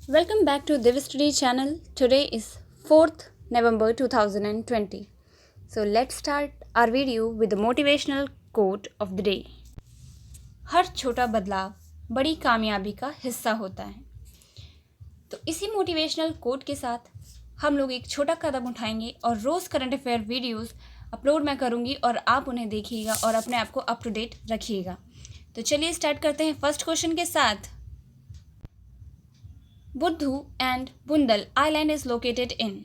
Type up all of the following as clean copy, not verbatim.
Welcome back to Div Study channel. Today is 4th November 2020. So let's start our video with the motivational quote of the day. हर छोटा बदलाव बड़ी कामयाबी का हिस्सा होता है। तो इसी मोटिवेशनल कोट के साथ हम लोग एक छोटा कदम उठाएंगे और रोज़ करंट अफेयर वीडियोस अपलोड मैं करूँगी और आप उन्हें देखिएगा और अपने आप को अप टू डेट रखिएगा। तो चलिए स्टार्ट करते हैं फर्स्ट क्वेश्चन के साथ। Buddhu and Bundal island is located in.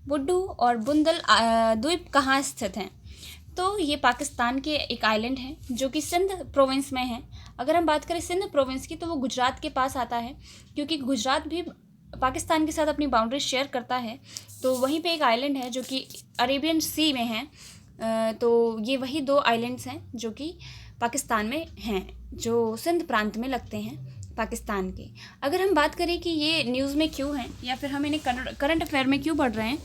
Buddhu और बुंदल द्वीप कहाँ स्थित हैं? तो ये पाकिस्तान के एक आइलैंड है जो कि सिंध प्रोविंस में है। अगर हम बात करें सिंध प्रोविंस की तो वो गुजरात के पास आता है, क्योंकि गुजरात भी पाकिस्तान के साथ अपनी बाउंड्री शेयर करता है। तो वहीं पे एक आइलैंड है जो कि अरेबियन सी में है। तो ये वही दो आइलैंड्स हैं जो कि पाकिस्तान में हैं, जो सिंध प्रांत में लगते हैं पाकिस्तान के। अगर हम बात करें कि ये न्यूज़ में क्यों हैं या फिर हम इन्हें करंट अफेयर में क्यों पढ़ रहे हैं,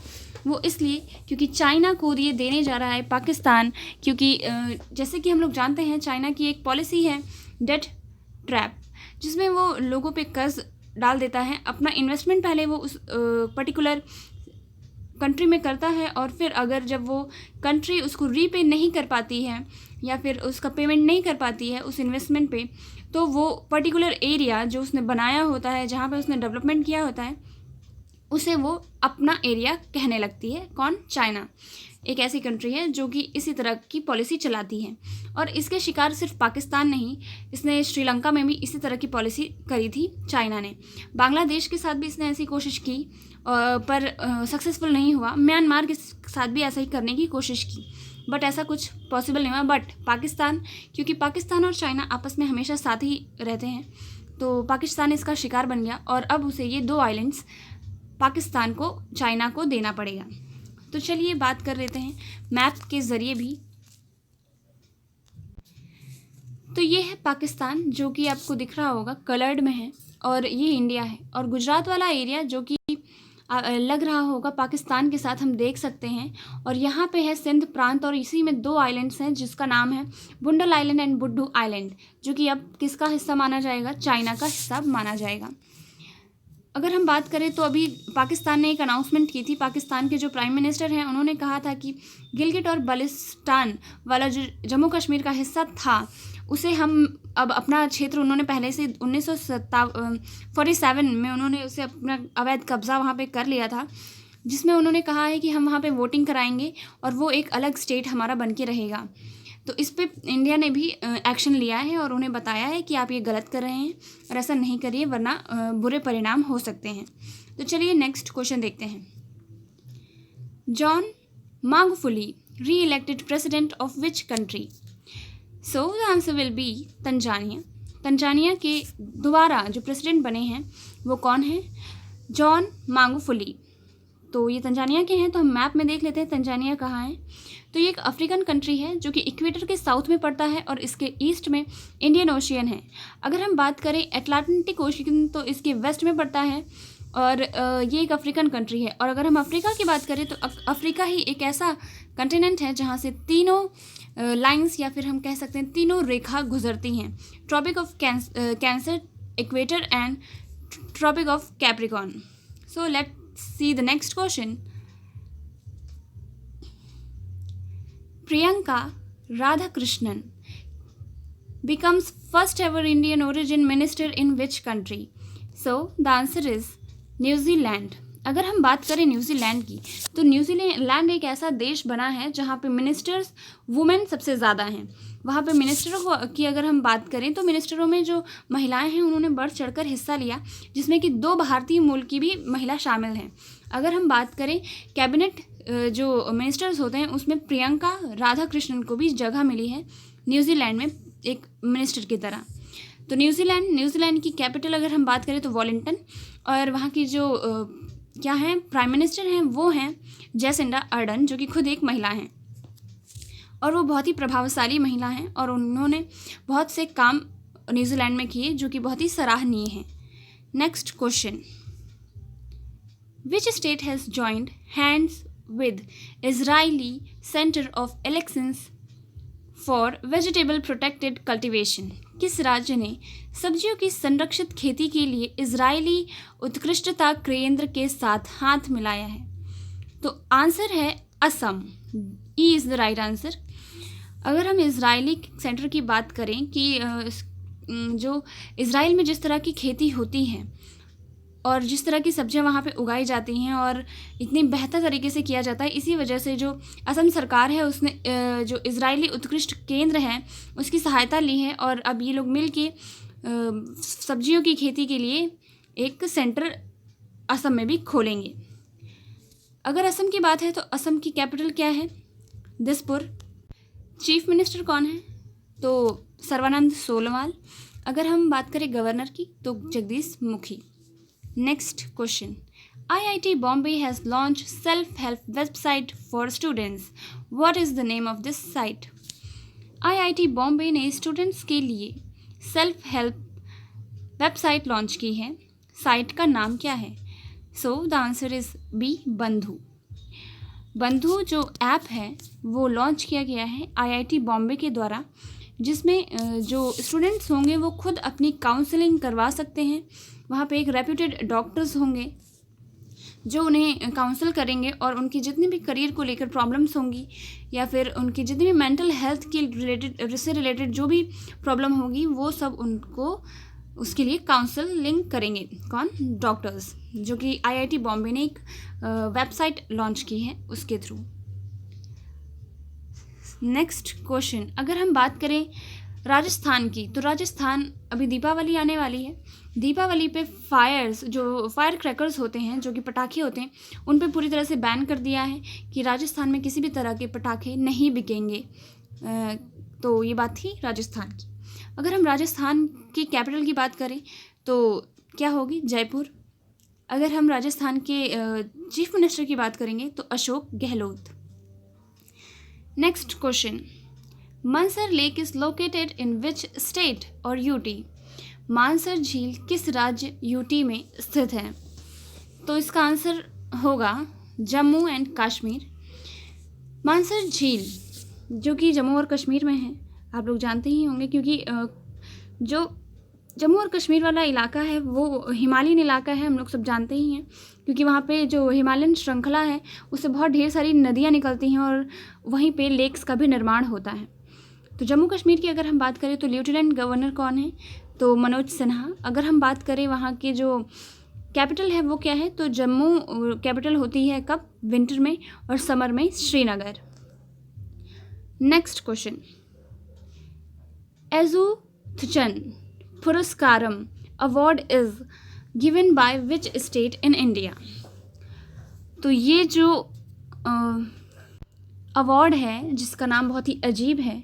वो इसलिए क्योंकि चाइना को ये देने जा रहा है पाकिस्तान। क्योंकि जैसे कि हम लोग जानते हैं चाइना की एक पॉलिसी है डेट ट्रैप, जिसमें वो लोगों पे कर्ज डाल देता है। अपना इन्वेस्टमेंट पहले वो उस पर्टिकुलर कंट्री में करता है और फिर अगर जब वो कंट्री उसको रीपे नहीं कर पाती है या फिर उसका पेमेंट नहीं कर पाती है उस इन्वेस्टमेंट पे, तो वो पर्टिकुलर एरिया जो उसने बनाया होता है, जहाँ पे उसने डेवलपमेंट किया होता है, उसे वो अपना एरिया कहने लगती है। कौन? चाइना एक ऐसी कंट्री है जो कि इसी तरह की पॉलिसी चलाती है। और इसके शिकार सिर्फ पाकिस्तान नहीं, इसने श्रीलंका में भी इसी तरह की पॉलिसी करी थी चाइना ने। बांग्लादेश के साथ भी इसने ऐसी कोशिश की पर सक्सेसफुल नहीं हुआ। म्यांमार के साथ भी ऐसा ही करने की कोशिश की, बट ऐसा कुछ पॉसिबल नहीं हुआ। बट पाकिस्तान, क्योंकि पाकिस्तान और चाइना आपस में हमेशा साथ ही रहते हैं, तो पाकिस्तान इसका शिकार बन गया और अब उसे ये दो आइलैंड्स पाकिस्तान को चाइना को देना पड़ेगा। तो चलिए बात कर लेते हैं मैप के ज़रिए भी। तो ये है पाकिस्तान जो कि आपको दिख रहा होगा कलर्ड में है, और ये इंडिया है। और गुजरात वाला एरिया जो कि लग रहा होगा पाकिस्तान के साथ हम देख सकते हैं। और यहाँ पे है सिंध प्रांत और इसी में दो आइलैंड्स हैं जिसका नाम है बुंडल आइलैंड एंड बुड्डू आइलैंड, जो कि अब किसका हिस्सा माना जाएगा? चाइना का हिस्सा माना जाएगा। अगर हम बात करें तो अभी पाकिस्तान ने एक अनाउंसमेंट की थी। पाकिस्तान के जो प्राइम मिनिस्टर हैं उन्होंने कहा था कि गिलगिट और बल्टिस्तान वाला जो जम्मू कश्मीर का हिस्सा था उसे हम अब अपना क्षेत्र, उन्होंने पहले से 1947 में उन्होंने उसे अपना अवैध कब्जा वहाँ पे कर लिया था, जिसमें उन्होंने कहा है कि हम वहाँ पे वोटिंग कराएंगे और वो एक अलग स्टेट हमारा बन के रहेगा। तो इस पे इंडिया ने भी एक्शन लिया है और उन्हें बताया है कि आप ये गलत कर रहे हैं और ऐसा नहीं करिए वरना बुरे परिणाम हो सकते हैं। तो चलिए नेक्स्ट क्वेश्चन देखते हैं। John Magufuli reelected president of which country? So the answer will be Tanzania. Tanzania के दोबारा जो प्रेसिडेंट बने हैं वो कौन है? John Magufuli. तो ये तंजानिया के हैं। तो हम मैप में देख लेते हैं तंजानिया कहाँ है। तो ये एक अफ्रीकन कंट्री है जो कि इक्वेटर के साउथ में पड़ता है और इसके ईस्ट में इंडियन ओशियन है। अगर हम बात करें अटलांटिक ओशियन तो इसके वेस्ट में पड़ता है और ये एक अफ्रीकन कंट्री है। और अगर हम अफ्रीका की बात करें तो अफ्रीका ही एक ऐसा कंटिनेंट है जहाँ से तीनों लाइंस या फिर हम कह सकते हैं तीनों रेखा गुजरती हैं। Tropic of Cancer, equator and Tropic of Capricorn. So let's see the next question. Priyanka Radhakrishnan becomes first ever Indian origin minister in which country? So the answer is New Zealand. अगर हम बात करें New Zealand की तो New Zealand एक ऐसा देश बना है जहाँ पे मिनिस्टर्स वुमेन सबसे ज़्यादा हैं। वहाँ पे मिनिस्टरों की अगर हम बात करें तो मिनिस्टरों में जो महिलाएं हैं उन्होंने बढ़ चढ़कर हिस्सा लिया, जिसमें कि 2 भारतीय मूल की भी महिला शामिल हैं। अगर हम बात करें कैबिनेट जो मिनिस्टर्स होते हैं उसमें प्रियंका राधाकृष्णन को भी जगह मिली है न्यूजीलैंड में एक मिनिस्टर की तरह। तो न्यूजीलैंड की कैपिटल अगर हम बात करें तो वॉलिंगटन, और वहाँ की जो क्या हैं प्राइम मिनिस्टर हैं वो हैं जैसिंडा अर्डन, जो कि खुद एक महिला हैं और वो बहुत ही प्रभावशाली महिला हैं और उन्होंने बहुत से काम न्यूजीलैंड में किए जो कि बहुत ही सराहनीय हैं। Next question. Which state has joined hands with Israeli Center of Excellence for Vegetable Protected Cultivation? किस राज्य ने सब्जियों की संरक्षित खेती के लिए इजरायली उत्कृष्टता केंद्र के साथ हाथ मिलाया है? तो आंसर है Assam. E is the right answer. अगर हम इजरायली सेंटर की बात करें कि जो इज़राइल में जिस तरह की खेती होती है और जिस तरह की सब्जियां वहाँ पे उगाई जाती हैं और इतनी बेहतर तरीके से किया जाता है, इसी वजह से जो असम सरकार है उसने जो इजरायली उत्कृष्ट केंद्र है उसकी सहायता ली है और अब ये लोग मिल के सब्जियों की खेती के लिए एक सेंटर असम में भी खोलेंगे। अगर असम की बात है तो असम की कैपिटल क्या है? दिसपुर। चीफ मिनिस्टर कौन है? तो सर्बानंद सोनोवाल। अगर हम बात करें गवर्नर की तो Jagdish Mukhi. Next question, IIT Bombay has launched self-help website for students. What is the name of this site? IIT Bombay ने स्टूडेंट्स के लिए सेल्फ हेल्प वेबसाइट लॉन्च की है। साइट का नाम क्या है? So the answer is B, बंधु। बंधु जो ऐप है वो लॉन्च किया गया है IIT बॉम्बे के द्वारा, जिसमें जो स्टूडेंट्स होंगे वो खुद अपनी काउंसलिंग करवा सकते हैं। वहाँ पे एक रेप्यूटेड डॉक्टर्स होंगे जो उन्हें काउंसल करेंगे और उनकी जितनी भी करियर को लेकर प्रॉब्लम्स होंगी या फिर उनकी जितनी भी मेंटल हेल्थ के रिलेटेड जो भी प्रॉब्लम होगी वो सब उनको उसके लिए काउंसलिंग करेंगे। कौन? डॉक्टर्स, जो कि IIT बॉम्बे ने एक वेबसाइट लॉन्च की है उसके थ्रू। नेक्स्ट क्वेश्चन, अगर हम बात करें राजस्थान की तो राजस्थान अभी दीपावली आने वाली है। दीपावली पे जो फायर क्रैकर्स होते हैं, जो कि पटाखे होते हैं, उन पे पूरी तरह से बैन कर दिया है कि राजस्थान में किसी भी तरह के पटाखे नहीं बिकेंगे। तो ये बात थी राजस्थान की। अगर हम राजस्थान की कैपिटल की बात करें तो क्या होगी? जयपुर। अगर हम राजस्थान के चीफ मिनिस्टर की बात करेंगे तो Ashok Gehlot. Next question, Mansar lake is located in which state और यूटी? मानसर झील किस राज्य यूटी में स्थित है? तो इसका आंसर होगा जम्मू एंड कश्मीर। मानसर झील जो कि जम्मू और कश्मीर में है, आप लोग जानते ही होंगे, क्योंकि जो जम्मू और कश्मीर वाला इलाका है वो हिमालयन इलाका है, हम लोग सब जानते ही हैं, क्योंकि वहाँ पे जो हिमालयन श्रृंखला है उससे बहुत ढेर सारी नदियाँ निकलती हैं और वहीं पे लेक्स का भी निर्माण होता है। तो जम्मू कश्मीर की अगर हम बात करें तो लेफ्टिनेंट गवर्नर कौन है? तो मनोज सिन्हा। अगर हम बात करें वहाँ के जो कैपिटल है वो क्या है? तो जम्मू कैपिटल होती है कब? विंटर में, और समर में Srinagar. Next question, Ezhuthachan Puraskaram award is given by which state in India? तो ये जो अवार्ड है जिसका नाम बहुत ही अजीब है,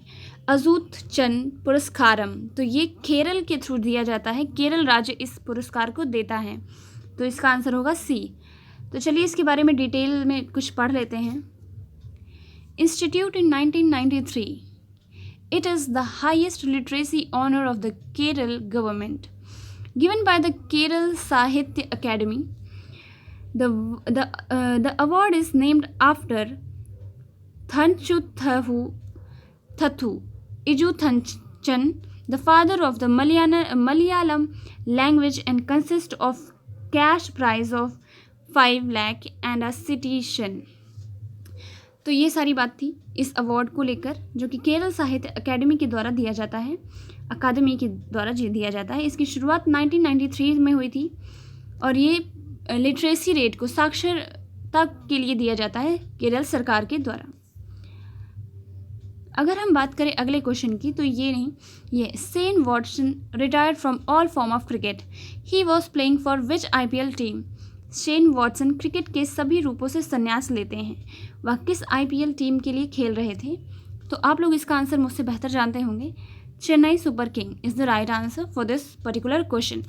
अजूथचन पुरस्कारम, तो ये केरल के थ्रू दिया जाता है। केरल राज्य इस पुरस्कार को देता है, तो इसका आंसर होगा सी। तो चलिए इसके बारे में डिटेल में कुछ पढ़ लेते हैं। Institute in 1993, it is the highest literacy honor of the Kerala government, given by the Kerala Sahitya Academy. The award is named after Thanchuthathu Ijuthanchan, the father of the Malayalam language, and consists of cash prize of 5 lakh and a citation. तो ये सारी बात थी इस award को लेकर, जो कि केरल साहित्य अकेडमी के द्वारा दिया जाता है, अकादमी के द्वारा दिया जाता है। इसकी शुरुआत 1993 में हुई थी और ये लिटरेसी रेट को, साक्षरता के लिए दिया जाता है केरल सरकार के द्वारा। अगर हम बात करें अगले क्वेश्चन की तो ये Shane Watson retired from all form of cricket, he was playing for which IPL team? Shane Watson cricket के सभी रूपों से संन्यास लेते हैं, वह किस IPL टीम के लिए खेल रहे थे? तो आप लोग इसका आंसर मुझसे बेहतर जानते होंगे। Chennai super king is the right answer for this particular question.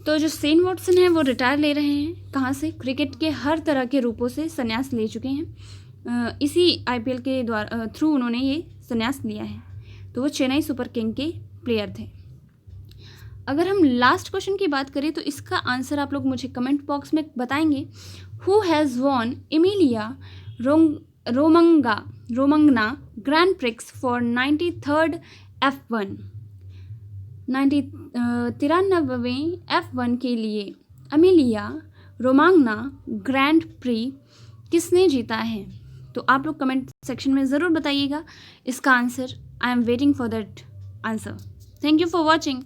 तो जो शेन वॉटसन है वो रिटायर ले रहे हैं, कहाँ से? क्रिकेट के हर तरह के रूपों से संन्यास ले चुके हैं, इसी IPL के द्वारा थ्रू उन्होंने ये संन्यास लिया है। तो वो चेन्नई सुपर किंग के प्लेयर थे। अगर हम लास्ट क्वेश्चन की बात करें तो इसका आंसर आप लोग मुझे कमेंट बॉक्स में बताएंगे। Who has won Emilia Romagna Grand Prix for 93rd F1? 93वें F1 के लिए अमेलिया रोमांगना ग्रैंड प्री किसने जीता है? तो आप लोग कमेंट सेक्शन में ज़रूर बताइएगा इसका answer. I am waiting for that answer. Thank you for watching.